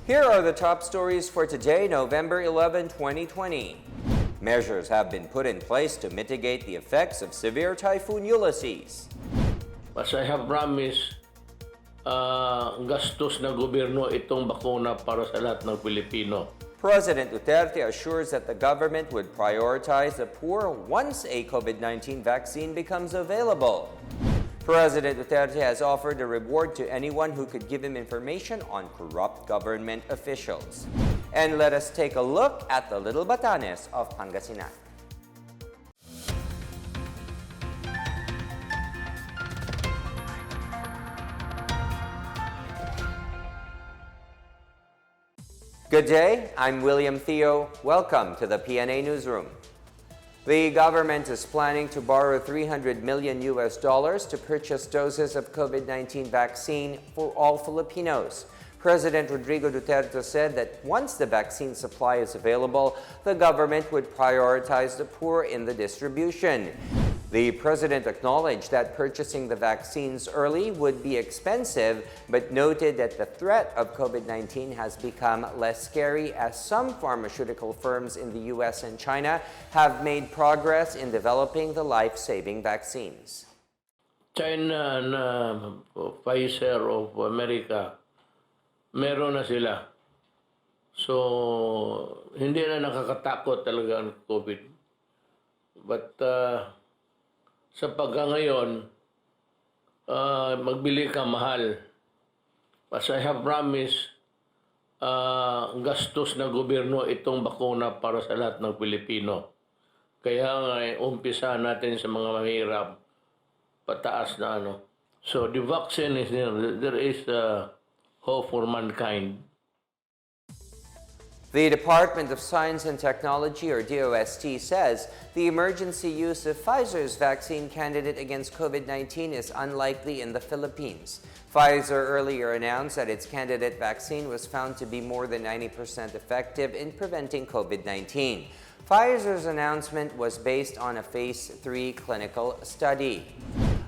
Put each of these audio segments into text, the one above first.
Here are the top stories for today, November 11, 2020. Measures have been put in place to mitigate the effects of severe Typhoon Ulysses. As I have promised, gastos ng gobyerno itong bakuna para sa lahat ng Pilipino. President Duterte assures that the government would prioritize the poor once a COVID-19 vaccine becomes available. President Duterte has offered a reward to anyone who could give him information on corrupt government officials. And let us take a look at the little Batanes of Pangasinan. Good day, I'm William Theo. Welcome to the PNA Newsroom. The government is planning to borrow $300 million to purchase doses of COVID-19 vaccine for all Filipinos. President Rodrigo Duterte said that once the vaccine supply is available, the government would prioritize the poor in the distribution. The president acknowledged that purchasing the vaccines early would be expensive, but noted that the threat of COVID-19 has become less scary as some pharmaceutical firms in the US and China have made progress in developing the life-saving vaccines. China na Pfizer of America, meron na sila. So, hindi na nakakatakot talaga ang COVID. But sa pagkangayon, magbili ka mahal. As I have promised, gastos ng gobyerno itong bakuna para sa lahat ng Pilipino. Kaya nga, umpisa natin sa mga mahirap, pataas na ano. So the vaccine is there is hope for mankind. The Department of Science and Technology, or DOST, says the emergency use of Pfizer's vaccine candidate against COVID-19 is unlikely in the Philippines. Pfizer earlier announced that its candidate vaccine was found to be more than 90% effective in preventing COVID-19. Pfizer's announcement was based on a Phase 3 clinical study.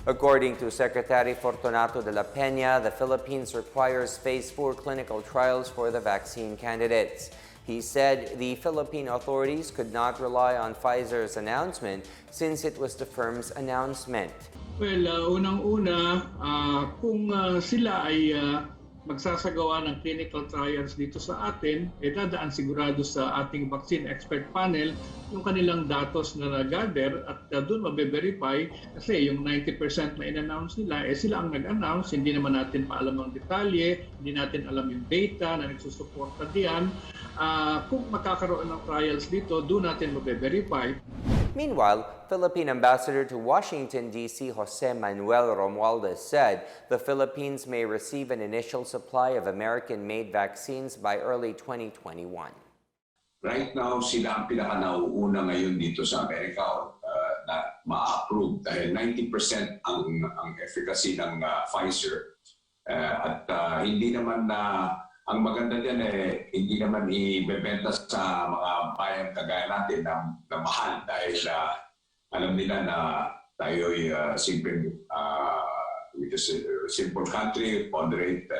According to Secretary Fortunato de la Peña, the Philippines requires Phase 4 clinical trials for the vaccine candidates. He said the Philippine authorities could not rely on Pfizer's announcement since it was the firm's announcement. Well, unang-una, kung sila ay magsasagawa ng clinical trials dito sa atin, dadaan sigurado sa ating vaccine expert panel yung kanilang datos na nag-gather at doon mabe-verify kasi yung 90% na in-announce nila, sila ang nag-announce, hindi naman natin pa alam ang detalye, hindi natin alam yung data na nagsusuporta diyan. Kung makakaroon ng trials dito, doon natin mabe-verify. Meanwhile, Philippine Ambassador to Washington, D.C. Jose Manuel Romualdez said the Philippines may receive an initial supply of American-made vaccines by early 2021. Right now, sila ang pinaka-nauuna ngayon dito sa Amerika na ma-approve dahil 90% ang efficacy ng Pfizer. At hindi naman ang maganda diyan hindi naman ibebenta sa mga bayan kagaya natin na mahal dahil alam nila na tayo'y simple country, moderate.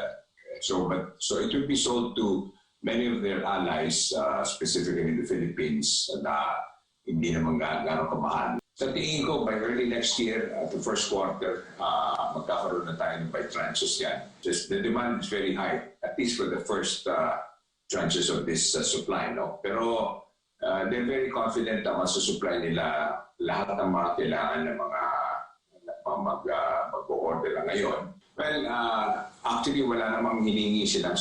So it will be sold to many of their allies, specifically the Philippines, na hindi naman gano'ng kamahal. Sa tingin ko, by early next year, the first quarter, magkakaroon na tayo by tranches yan. Just the demand is very high, at least for the first tranches of this supply. No? Pero they're very confident na masusupply nila lahat ng mga kailangan ng mga mag-order na ngayon. Well, actually, wala namang hinihingi silang,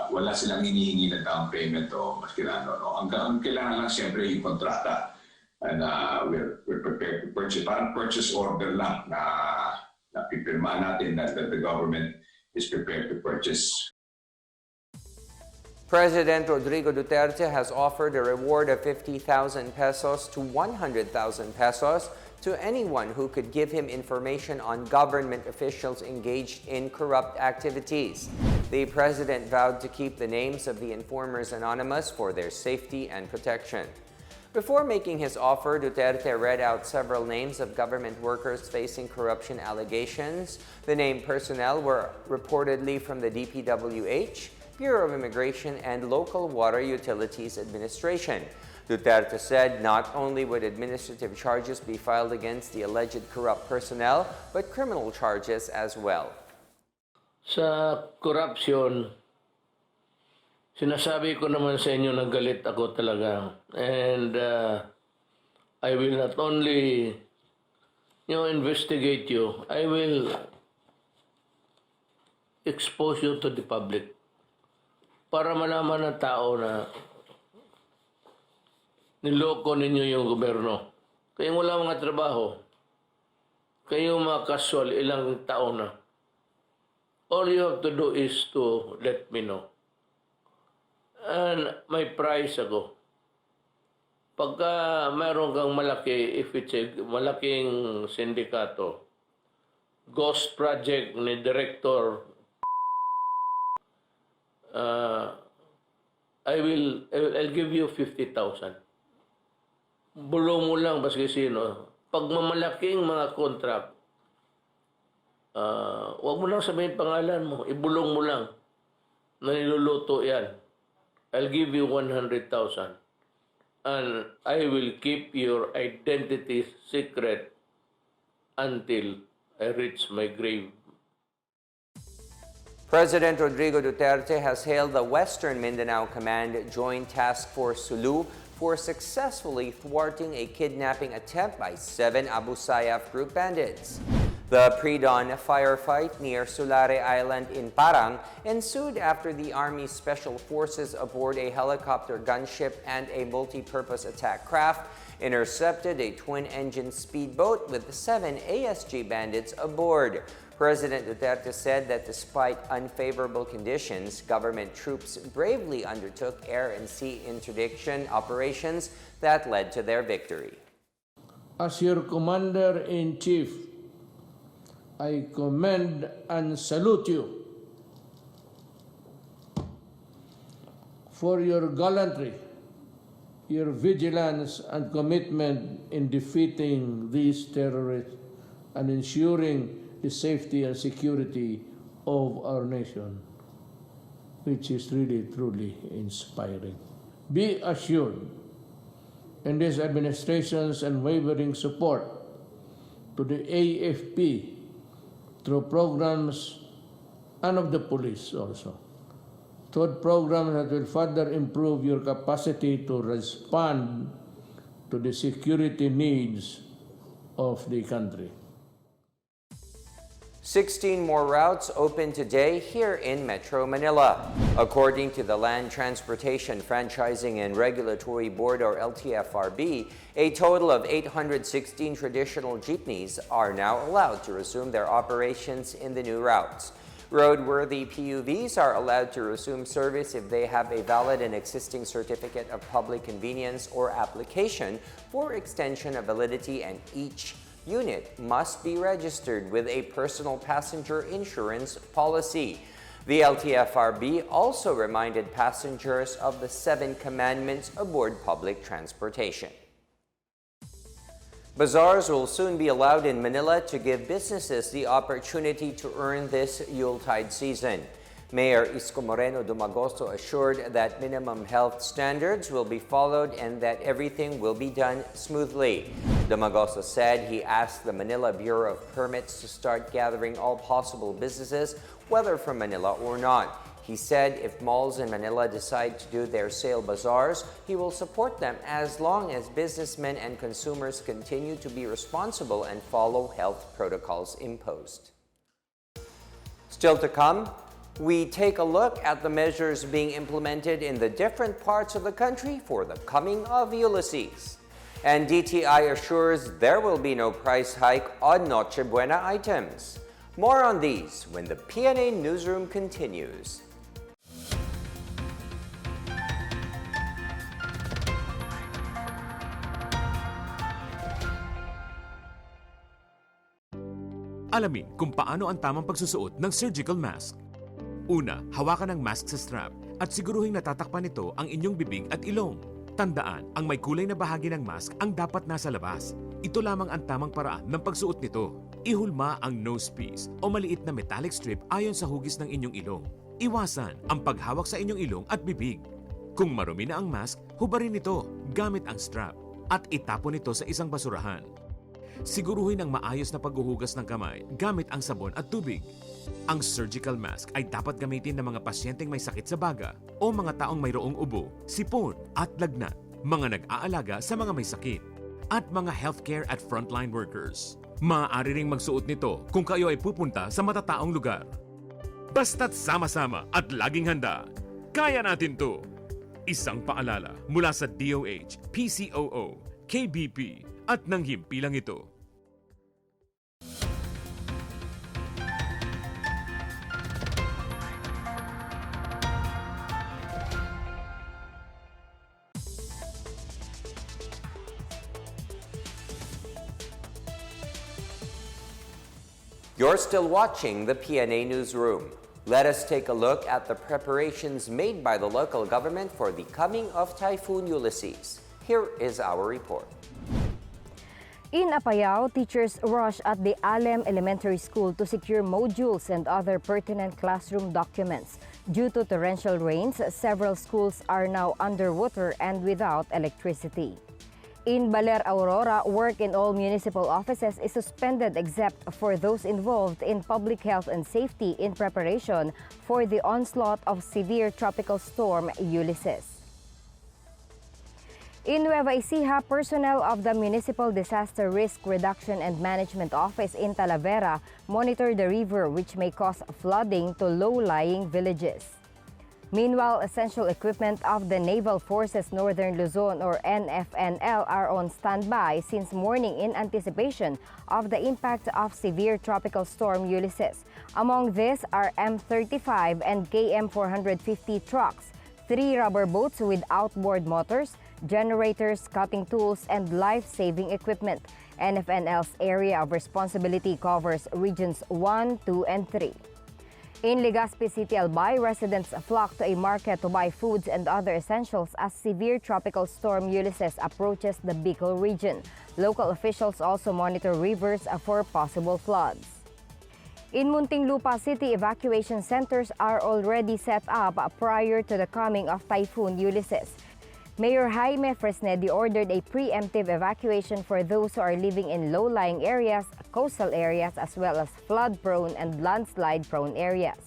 wala silang hinihingi na down payment o mas kailangan. No? Ang kailangan lang siyempre yung kontrata. And we're prepared to purchase. Parang purchase order lang na pipirma natin that the government is prepared to purchase. President Rodrigo Duterte has offered a reward of 50,000 pesos to 100,000 pesos to anyone who could give him information on government officials engaged in corrupt activities. The president vowed to keep the names of the informers anonymous for their safety and protection. Before making his offer, Duterte read out several names of government workers facing corruption allegations. The named personnel were reportedly from the DPWH, Bureau of Immigration and Local Water Utilities Administration. Duterte said not only would administrative charges be filed against the alleged corrupt personnel, but criminal charges as well. Sa corruption, sinasabi ko naman sa inyo na galit ako talaga. And I will not only investigate you, I will expose you to the public para malaman ng tao na niloko ninyo yung gobyerno. Kayong wala mga trabaho. Kayong mga casual, ilang taon na. All you have to do is to let me know. And may price ako. Pagka mayroon kang malaki, if it's a malaking sindikato, ghost project ni Director, I'll give you 50,000. Bulong mo lang baski sino. Pag mamalaking mga contract, huwag mo lang sabihin pangalan mo. Ibulong mo lang na niluluto yan. I'll give you 100,000. And I will keep your identity secret until I reach my grave. President Rodrigo Duterte has hailed the Western Mindanao Command Joint Task Force Sulu for successfully thwarting a kidnapping attempt by 7 Abu Sayyaf group bandits. The pre-dawn firefight near Sulare Island in Parang ensued after the Army Special Forces aboard a helicopter gunship and a multi-purpose attack craft intercepted a twin-engine speedboat with 7 ASG bandits aboard. President Duterte said that despite unfavorable conditions, government troops bravely undertook air and sea interdiction operations that led to their victory. As your Commander-in-Chief, I commend and salute you for your gallantry, your vigilance and commitment in defeating these terrorists and ensuring the safety and security of our nation, which is really, truly inspiring. Be assured, in this administration's unwavering support to the AFP through programs and of the police also, through programs that will further improve your capacity to respond to the security needs of the country. 16 more routes open today here in Metro Manila. According to the Land Transportation Franchising and Regulatory Board, or LTFRB, a total of 816 traditional jeepneys are now allowed to resume their operations in the new routes. Roadworthy PUVs are allowed to resume service if they have a valid and existing certificate of public convenience or application for extension of validity, and each unit must be registered with a personal passenger insurance policy. The LTFRB also reminded passengers of the 7 commandments aboard public transportation. Bazaars will soon be allowed in Manila to give businesses the opportunity to earn this Yuletide season. Mayor Isko Moreno Dumagoso assured that minimum health standards will be followed and that everything will be done smoothly. Dumagoso said he asked the Manila Bureau of Permits to start gathering all possible businesses, whether from Manila or not. He said if malls in Manila decide to do their sale bazaars, he will support them as long as businessmen and consumers continue to be responsible and follow health protocols imposed. Still to come, we take a look at the measures being implemented in the different parts of the country for the coming of Ulysses. And DTI assures there will be no price hike on Noche Buena items. More on these when the PNA Newsroom continues. Alamin kung paano ang tamang pagsusuot ng surgical mask. Una, hawakan ang mask sa strap at siguruhing natatakpan nito ang inyong bibig at ilong. Tandaan, ang may kulay na bahagi ng mask ang dapat nasa labas. Ito lamang ang tamang paraan ng pagsuot nito. Ihulma ang nose piece o maliit na metallic strip ayon sa hugis ng inyong ilong. Iwasan ang paghawak sa inyong ilong at bibig. Kung marumi na ang mask, hubarin ito gamit ang strap at itapon ito sa isang basurahan. Siguruhin ang maayos na paghuhugas ng kamay gamit ang sabon at tubig. Ang surgical mask ay dapat gamitin ng mga pasyenteng may sakit sa baga o mga taong mayroong ubo, sipon at lagnat, mga nag-aalaga sa mga may sakit, at mga healthcare at frontline workers. Maaari ring magsuot nito kung kayo ay pupunta sa matataong lugar. Basta't sama-sama at laging handa, kaya natin to! Isang paalala mula sa DOH, PCOO, KBP at ng himpilang ito. You're still watching the PNA Newsroom. Let us take a look at the preparations made by the local government for the coming of Typhoon Ulysses. Here is our report. In Apayao, teachers rush at the Alem Elementary School to secure modules and other pertinent classroom documents. Due to torrential rains, several schools are now underwater and without electricity. In Baler, Aurora, work in all municipal offices is suspended except for those involved in public health and safety in preparation for the onslaught of severe tropical storm Ulysses. In Nueva Ecija, personnel of the Municipal Disaster Risk Reduction and Management Office in Talavera monitor the river, which may cause flooding to low-lying villages. Meanwhile, essential equipment of the Naval Forces Northern Luzon or NFNL are on standby since morning in anticipation of the impact of severe tropical storm Ulysses. Among these are M35 and KM450 trucks, 3 rubber boats with outboard motors, generators, cutting tools, and life-saving equipment. NFNL's area of responsibility covers regions 1, 2, and 3. In Legazpi City, Albay, residents flock to a market to buy foods and other essentials as severe tropical storm Ulysses approaches the Bicol region. Local officials also monitor rivers for possible floods. In Muntinlupa City, evacuation centers are already set up prior to the coming of Typhoon Ulysses. Mayor Jaime Fresnedi ordered a preemptive evacuation for those who are living in low-lying areas, coastal areas, as well as flood-prone and landslide-prone areas.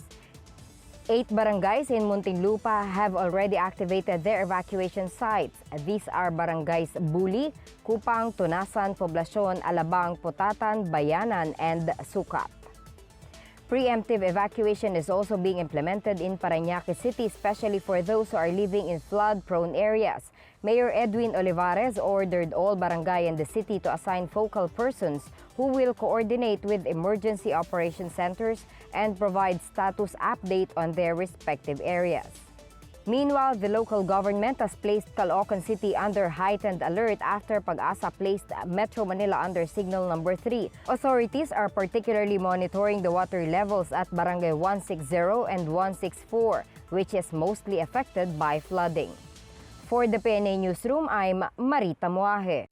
8 barangays in Muntinlupa have already activated their evacuation sites. These are barangays Buli, Kupang, Tunasan, Poblacion, Alabang, Putatan, Bayanan, and Sukat. Preemptive evacuation is also being implemented in Parañaque City, especially for those who are living in flood-prone areas. Mayor Edwin Olivares ordered all barangay in the city to assign focal persons who will coordinate with emergency operation centers and provide status update on their respective areas. Meanwhile, the local government has placed Caloocan City under heightened alert after Pag-asa placed Metro Manila under signal number 3. Authorities are particularly monitoring the water levels at Barangay 160 and 164, which is mostly affected by flooding. For the PNA Newsroom, I'm Marita Muaje.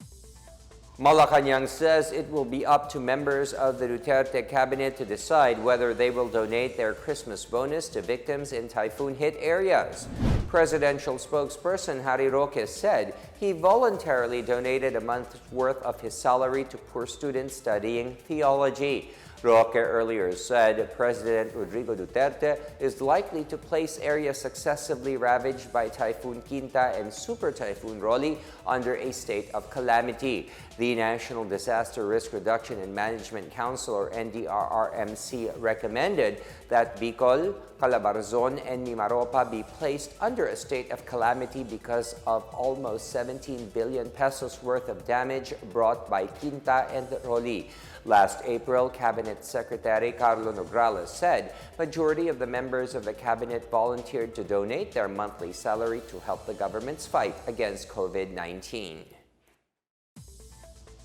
Malacanang says it will be up to members of the Duterte cabinet to decide whether they will donate their Christmas bonus to victims in typhoon-hit areas. Presidential spokesperson Harry Roque said he voluntarily donated a month's worth of his salary to poor students studying theology. Roque earlier said President Rodrigo Duterte is likely to place areas successively ravaged by Typhoon Quinta and Super Typhoon Rolly under a state of calamity. The National Disaster Risk Reduction and Management Council or NDRRMC recommended that Bicol, Calabarzon, and Mimaropa be placed under a state of calamity because of almost 17 billion pesos worth of damage brought by Quinta and Rolly. Last April, Cabinet Secretary Carlo Nograles said majority of the members of the cabinet volunteered to donate their monthly salary to help the government's fight against COVID-19.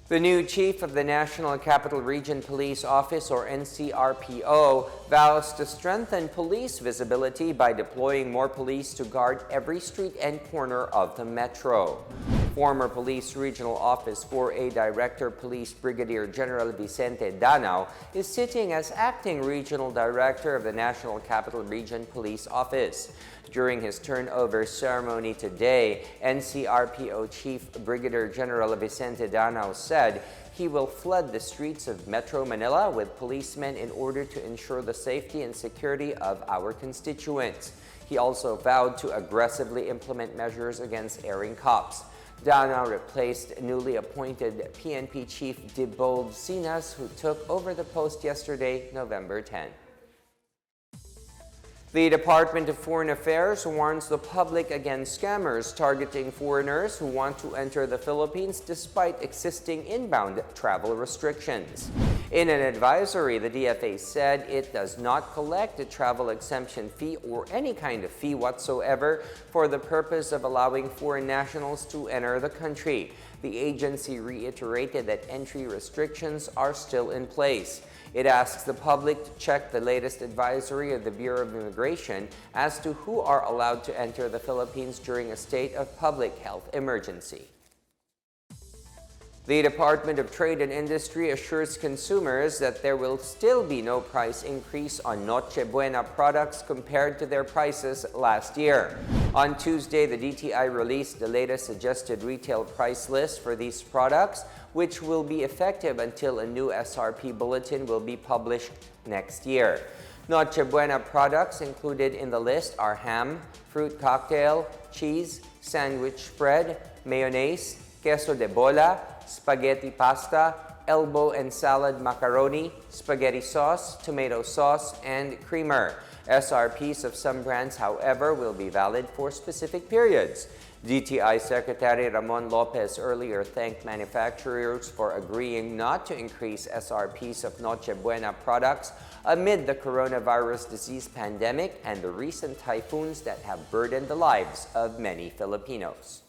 The new chief of the National Capital Region Police Office or NCRPO vows to strengthen police visibility by deploying more police to guard every street and corner of the metro. Former Police Regional Office 4A Director Police Brigadier General Vicente Danao is sitting as Acting Regional Director of the National Capital Region Police Office. During his turnover ceremony today, NCRPO Chief Brigadier General Vicente Danao said he will flood the streets of Metro Manila with policemen in order to ensure the safety and security of our constituents. He also vowed to aggressively implement measures against erring cops. Danao replaced newly appointed PNP Chief Dibold Sinas, who took over the post yesterday, November 10. The Department of Foreign Affairs warns the public against scammers targeting foreigners who want to enter the Philippines despite existing inbound travel restrictions. In an advisory, the DFA said it does not collect a travel exemption fee or any kind of fee whatsoever for the purpose of allowing foreign nationals to enter the country. The agency reiterated that entry restrictions are still in place. It asks the public to check the latest advisory of the Bureau of Immigration as to who are allowed to enter the Philippines during a state of public health emergency. The Department of Trade and Industry assures consumers that there will still be no price increase on Noche Buena products compared to their prices last year. On Tuesday, the DTI released the latest suggested retail price list for these products, which will be effective until a new SRP bulletin will be published next year. Noche Buena products included in the list are ham, fruit cocktail, cheese, sandwich spread, mayonnaise, queso de bola, spaghetti pasta, elbow and salad macaroni, spaghetti sauce, tomato sauce, and creamer. SRPs of some brands, however, will be valid for specific periods. DTI Secretary Ramon Lopez earlier thanked manufacturers for agreeing not to increase SRPs of Noche Buena products amid the coronavirus disease pandemic and the recent typhoons that have burdened the lives of many Filipinos.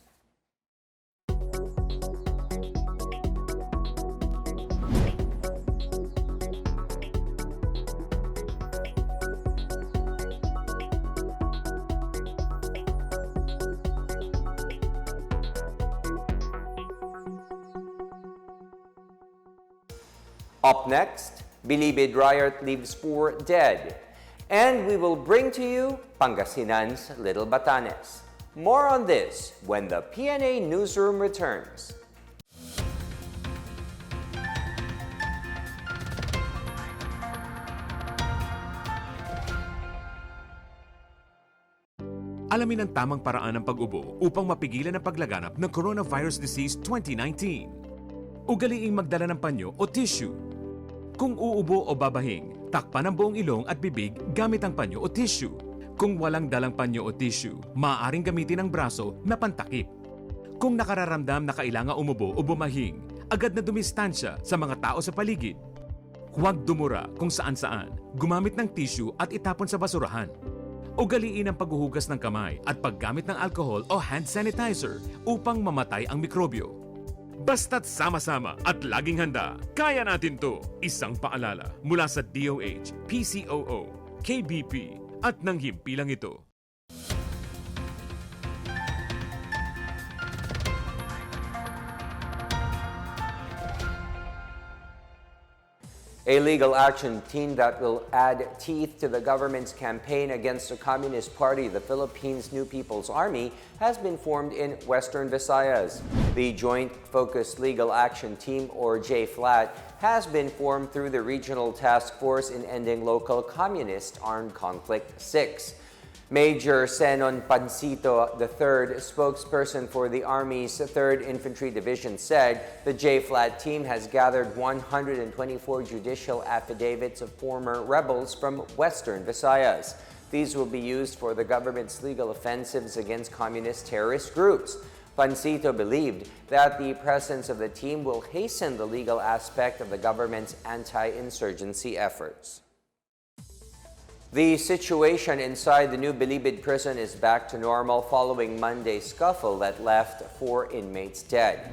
Up next, Bilibid riot leaves 4 dead. And we will bring to you Pangasinan's Little Batanes. More on this when the PNA Newsroom returns. Alamin ang tamang paraan ng pag-ubo upang mapigilan ang paglaganap ng Coronavirus Disease 2019. Ugaliing magdala ng panyo o tissue. Kung uubo o babahing, takpan ang buong ilong at bibig gamit ang panyo o tissue. Kung walang dalang panyo o tissue, maaaring gamitin ang braso na pantakip. Kung nakararamdam na kailangan umubo o bumahing, agad na dumistansya sa mga tao sa paligid. Huwag dumura kung saan-saan, gumamit ng tissue at itapon sa basurahan. Ugaliin ang paghuhugas ng kamay at paggamit ng alcohol o hand sanitizer upang mamatay ang mikrobyo. Basta't sama-sama at laging handa, kaya natin to! Isang paalala mula sa DOH, PCOO, KBP at ng himpilang ito. A legal action team that will add teeth to the government's campaign against the Communist Party, the Philippines New People's Army, has been formed in Western Visayas. The Joint Focused Legal Action Team, or JFLAT, has been formed through the Regional Task Force in Ending Local Communist Armed Conflict 6. Major Senon Pancito III, spokesperson for the Army's 3rd Infantry Division, said the JFLAT team has gathered 124 judicial affidavits of former rebels from Western Visayas. These will be used for the government's legal offensives against communist terrorist groups. Pancito believed that the presence of the team will hasten the legal aspect of the government's anti-insurgency efforts. The situation inside the new Bilibid prison is back to normal following Monday's scuffle that left 4 inmates dead.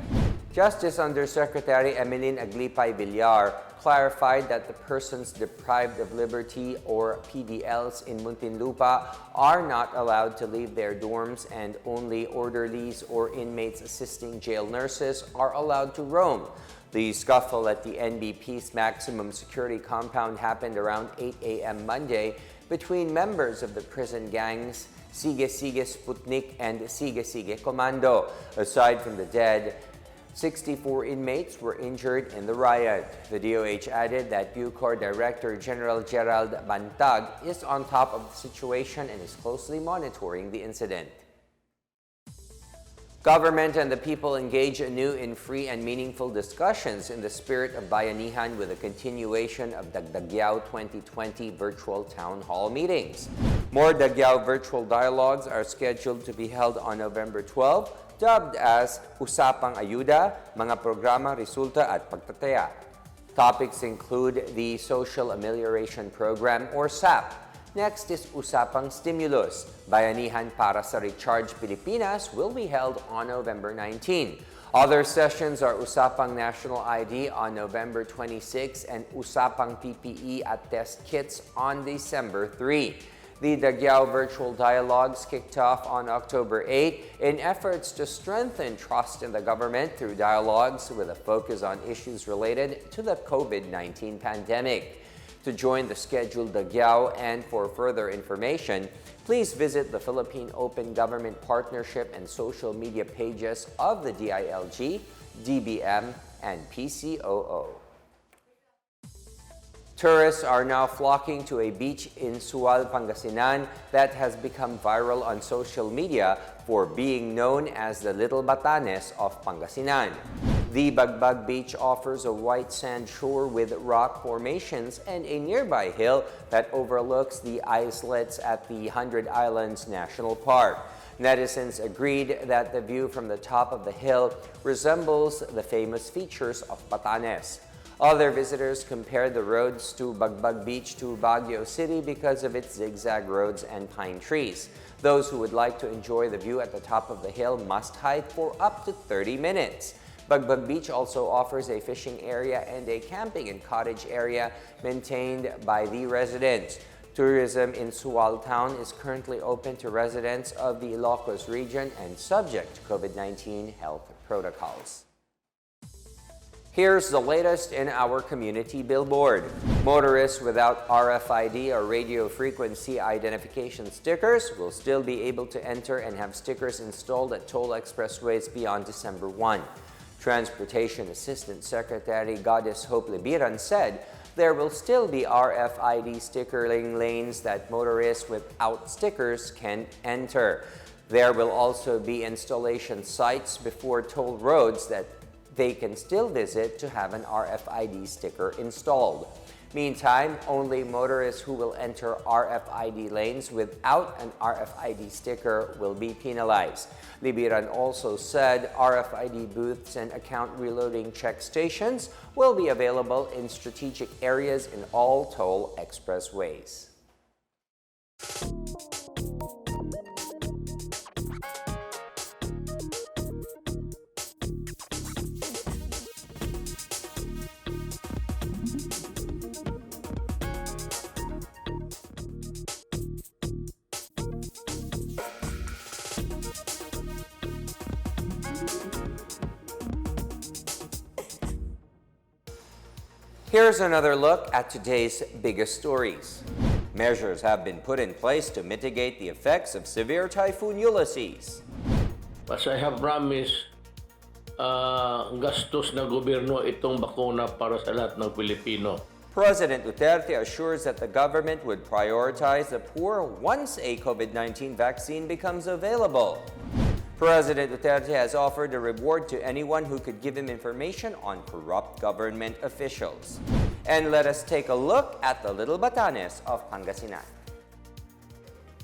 Justice Undersecretary Emeline Aglipay-Villar clarified that the persons deprived of liberty or PDLs in Muntinlupa are not allowed to leave their dorms, and only orderlies or inmates assisting jail nurses are allowed to roam. The scuffle at the NBP's maximum security compound happened around 8 a.m. Monday between members of the prison gangs Sige Sige Sputnik and Sige Sige Commando. Aside from the dead, 64 inmates were injured in the riot. The DOH added that Bucor Director General Gerald Bantag is on top of the situation and is closely monitoring the incident. Government and the people engage anew in free and meaningful discussions in the spirit of Bayanihan with a continuation of Dagdagyao 2020 virtual town hall meetings. More Dagyao virtual dialogues are scheduled to be held on November 12, dubbed as Usapang Ayuda, Mga Programa, Resulta at Pagtataya. Topics include the Social Amelioration Program or SAP. Next is Usapang Stimulus. Bayanihan para sa Recharge Pilipinas will be held on November 19. Other sessions are Usapang National ID on November 26 and Usapang PPE at Test Kits on December 3. The Dagyao Virtual Dialogues kicked off on October 8 in efforts to strengthen trust in the government through dialogues with a focus on issues related to the COVID-19 pandemic. To join the scheduled Dagyao and for further information, please visit the Philippine Open Government Partnership and social media pages of the DILG, DBM, and PCOO. Tourists are now flocking to a beach in Sual, Pangasinan that has become viral on social media for being known as the Little Batanes of Pangasinan. The Bagbag Beach offers a white sand shore with rock formations and a nearby hill that overlooks the islets at the 100 Islands National Park. Netizens agreed that the view from the top of the hill resembles the famous features of Batanes. Other visitors compared the roads to Bagbag Beach to Baguio City because of its zigzag roads and pine trees. Those who would like to enjoy the view at the top of the hill must hike for up to 30 minutes. Bagbag Beach also offers a fishing area and a camping and cottage area maintained by the residents. Tourism in Sual Town is currently open to residents of the Ilocos region and subject to COVID-19 health protocols. Here's the latest in our community billboard. Motorists without RFID or radio frequency identification stickers will still be able to enter and have stickers installed at toll expressways beyond December 1. Transportation Assistant Secretary Goddess Hope Libiran said there will still be RFID stickering lanes that motorists without stickers can enter. There will also be installation sites before toll roads that they can still visit to have an RFID sticker installed. Meantime, only motorists who will enter RFID lanes without an RFID sticker will be penalized. Libiran also said RFID booths and account reloading check stations will be available in strategic areas in all toll expressways. Here's another look at today's biggest stories. Measures have been put in place to mitigate the effects of severe Typhoon Ulysses. As I have promised, gastos na gobyerno itong bakuna para sa lahat ng Pilipino. President Duterte assures that the government would prioritize the poor once a COVID-19 vaccine becomes available. President Duterte has offered a reward to anyone who could give him information on corrupt government officials. And let us take a look at the Little Batanes of Pangasinan.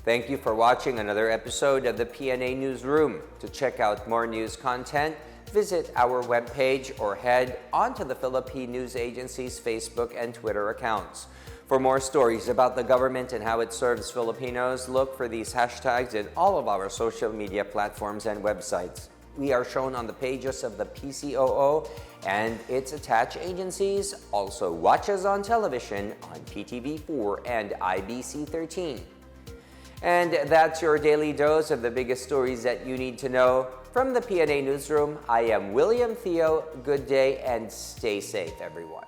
Thank you for watching another episode of the PNA Newsroom. To check out more news content, visit our webpage or head onto the Philippine News Agency's Facebook and Twitter accounts. For more stories about the government and how it serves Filipinos, look for these hashtags in all of our social media platforms and websites. We are shown on the pages of the PCOO and its attached agencies. Also watch us on television on PTV4 and IBC 13. And that's your daily dose of the biggest stories that you need to know. From the PNA Newsroom, I am William Theo. Good day and stay safe, everyone.